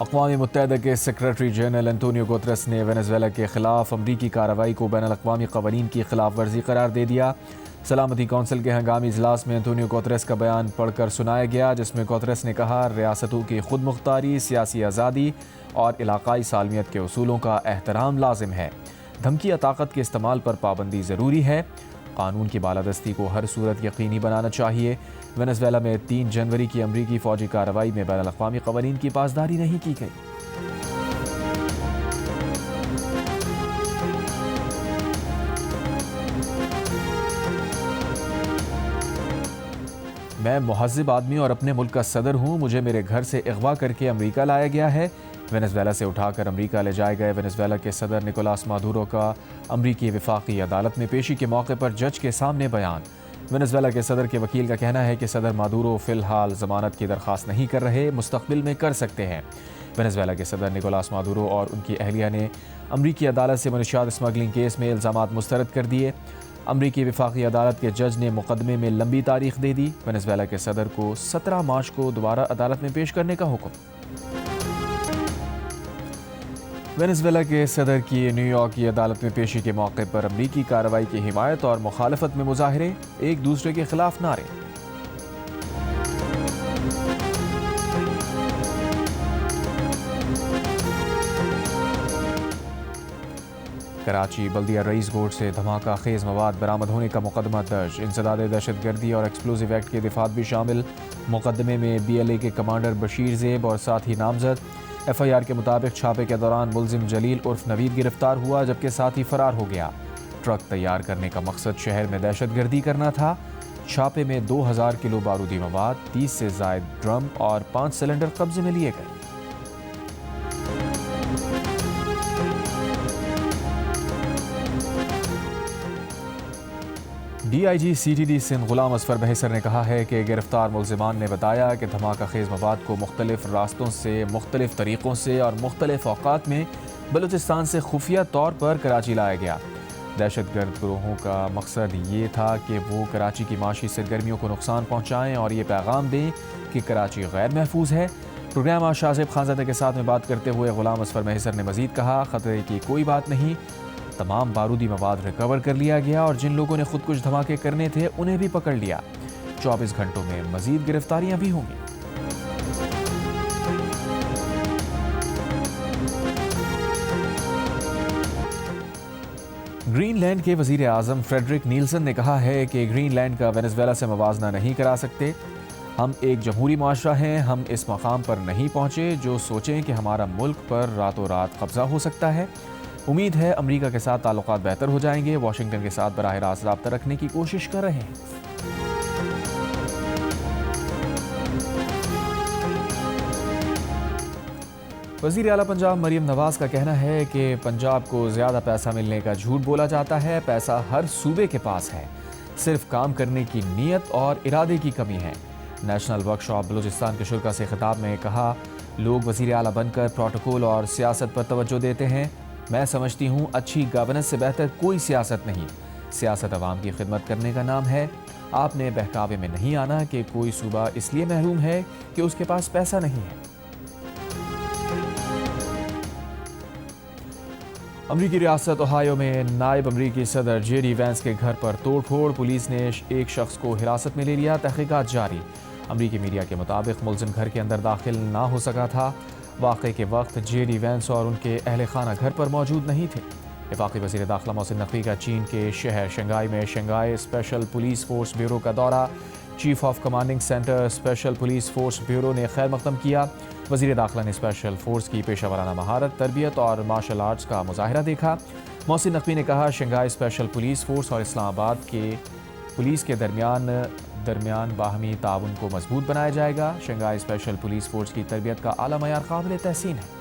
اقوام متحدہ کے سیکرٹری جنرل انتونیو گوتریس نے وینزویلا کے خلاف امریکی کارروائی کو بین الاقوامی قوانین کی خلاف ورزی قرار دے دیا۔ سلامتی کونسل کے ہنگامی اجلاس میں انتونیو گوتریس کا بیان پڑھ کر سنایا گیا، جس میں گوتریس نے کہا ریاستوں کی خود مختاری، سیاسی آزادی اور علاقائی سالمیت کے اصولوں کا احترام لازم ہے۔ دھمکی یا طاقت کے استعمال پر پابندی ضروری ہے۔ قانون کی بالادستی کو ہر صورت یقینی بنانا چاہیے۔ وینزویلا میں 3 جنوری کی امریکی فوجی کارروائی میں بین الاقوامی قوانین کی پاسداری نہیں کی گئی۔ میں مہذب آدمی اور اپنے ملک کا صدر ہوں، مجھے میرے گھر سے اغوا کر کے امریکہ لایا گیا ہے۔ وینزویلا سے اٹھا کر امریکہ لے جائے گئے وینزویلا کے صدر نکولاس مادورو کا امریکی وفاقی عدالت میں پیشی کے موقع پر جج کے سامنے بیان۔ وینزویلا کے صدر کے وکیل کا کہنا ہے کہ صدر مادورو فی الحال ضمانت کی درخواست نہیں کر رہے، مستقبل میں کر سکتے ہیں۔ وینزویلا کے صدر نکولاس مادورو اور ان کی اہلیہ نے امریکی عدالت سے منشیات اسمگلنگ کیس میں الزامات مسترد کر دیے۔ امریکی وفاقی عدالت کے جج نے مقدمے میں لمبی تاریخ دے دی۔ وینزویلا کے صدر کو 17 مارچ کو دوبارہ عدالت میں پیش کرنے کا حکم۔ وینزویلا کے صدر کی نیو یارک کی عدالت میں پیشی کے موقع پر امریکی کارروائی کی حمایت اور مخالفت میں مظاہرے، ایک دوسرے کے خلاف نعرے۔ کراچی بلدیہ رئیس گوٹ سے دھماکہ خیز مواد برآمد ہونے کا مقدمہ درج، انسداد دہشت گردی اور ایکسپلوزیو ایکٹ کے دفعات بھی شامل۔ مقدمے میں BLA کے کمانڈر بشیر زیب اور ساتھی نامزد۔ FIR کے مطابق چھاپے کے دوران ملزم جلیل عرف نوید گرفتار ہوا، جبکہ ساتھی فرار ہو گیا۔ ٹرک تیار کرنے کا مقصد شہر میں دہشت گردی کرنا تھا۔ چھاپے میں 2000 کلو بارودی مواد، 30 سے زائد ڈرم اور 5 سلنڈر قبضے میں لیے گئے۔ DIG CTD سندھ غلام اصفر بہیسر نے کہا ہے کہ گرفتار ملزمان نے بتایا کہ دھماکہ خیز مواد کو مختلف راستوں سے، مختلف طریقوں سے اور مختلف اوقات میں بلوچستان سے خفیہ طور پر کراچی لایا گیا۔ دہشت گرد گروہوں کا مقصد یہ تھا کہ وہ کراچی کی معاشی سرگرمیوں کو نقصان پہنچائیں اور یہ پیغام دیں کہ کراچی غیر محفوظ ہے۔ پروگرامر شاہزیب خانزادہ کے ساتھ میں بات کرتے ہوئے غلام اصفر بہیسر نے مزید کہا، خطرے کی کوئی بات نہیں، تمام بارودی مواد ریکور کر لیا گیا اور جن لوگوں نے خود کچھ دھماکے کرنے تھے انہیں بھی پکڑ لیا۔ 24 گھنٹوں میں مزید گرفتاریاں بھی ہوں گی۔ گرین لینڈ کے وزیر اعظم فریڈرک نیلسن نے کہا ہے کہ گرین لینڈ کا وینزویلا سے موازنہ نہیں کرا سکتے۔ ہم ایک جمہوری معاشرہ ہیں، ہم اس مقام پر نہیں پہنچے جو سوچیں کہ ہمارا ملک پر راتوں رات قبضہ ہو سکتا ہے۔ امید ہے امریکہ کے ساتھ تعلقات بہتر ہو جائیں گے، واشنگٹن کے ساتھ براہ راست رابطہ رکھنے کی کوشش کر رہے ہیں۔ وزیر اعلیٰ پنجاب مریم نواز کا کہنا ہے کہ پنجاب کو زیادہ پیسہ ملنے کا جھوٹ بولا جاتا ہے، پیسہ ہر صوبے کے پاس ہے، صرف کام کرنے کی نیت اور ارادے کی کمی ہے۔ نیشنل ورک شاپ بلوچستان کے شرکاء سے خطاب میں کہا، لوگ وزیر اعلیٰ بن کر پروٹوکول اور سیاست پر توجہ دیتے ہیں، میں سمجھتی ہوں اچھی گورننس سے بہتر کوئی سیاست نہیں۔ سیاست عوام کی خدمت کرنے کا نام ہے۔ آپ نے بہکاوے میں نہیں آنا کہ کوئی صوبہ اس لیے محروم ہے کہ اس کے پاس پیسہ نہیں ہے۔ امریکی ریاست اوہایو میں نائب امریکی صدر JD وینس کے گھر پر توڑ پھوڑ، پولیس نے ایک شخص کو حراست میں لے لیا، تحقیقات جاری۔ امریکی میڈیا کے مطابق ملزم گھر کے اندر داخل نہ ہو سکا تھا۔ واقعے کے وقت JD وینس اور ان کے اہل خانہ گھر پر موجود نہیں تھے۔ وفاقی وزیر داخلہ محسن نقوی کا چین کے شہر شنگھائی میں Shanghai special police force bureau کا دورہ، chief of commanding centre special police force bureau نے خیر مقدم کیا۔ وزیر داخلہ نے اسپیشل فورس کی پیشہ ورانہ مہارت، تربیت اور مارشل آرٹس کا مظاہرہ دیکھا۔ محسن نقوی نے کہا، شنگھائی اسپیشل پولیس فورس اور اسلام آباد کے پولیس کے درمیان باہمی تعاون کو مضبوط بنایا جائے گا۔ شنگھائی اسپیشل پولیس فورس کی تربیت کا اعلیٰ معیار قابل تحسین ہے۔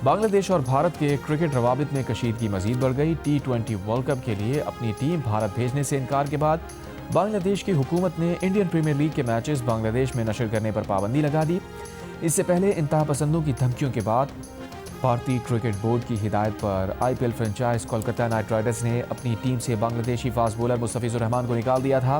بنگلہ دیش اور بھارت کے کرکٹ روابط میں کشیدگی مزید بڑھ گئی۔ T20 ورلڈ کپ کے لیے اپنی ٹیم بھارت بھیجنے سے انکار کے بعد بنگلہ دیش کی حکومت نے انڈین پریمیئر لیگ کے میچز بنگلہ دیش میں نشر کرنے پر پابندی لگا دی۔ اس سے پہلے انتہا پسندوں کی دھمکیوں کے بعد بھارتی کرکٹ بورڈ کی ہدایت پر IPL franchise Kolkata night riders نے اپنی ٹیم سے بنگلہ دیشی فاسٹ بولر مستفیض الرحمان کو نکال دیا تھا۔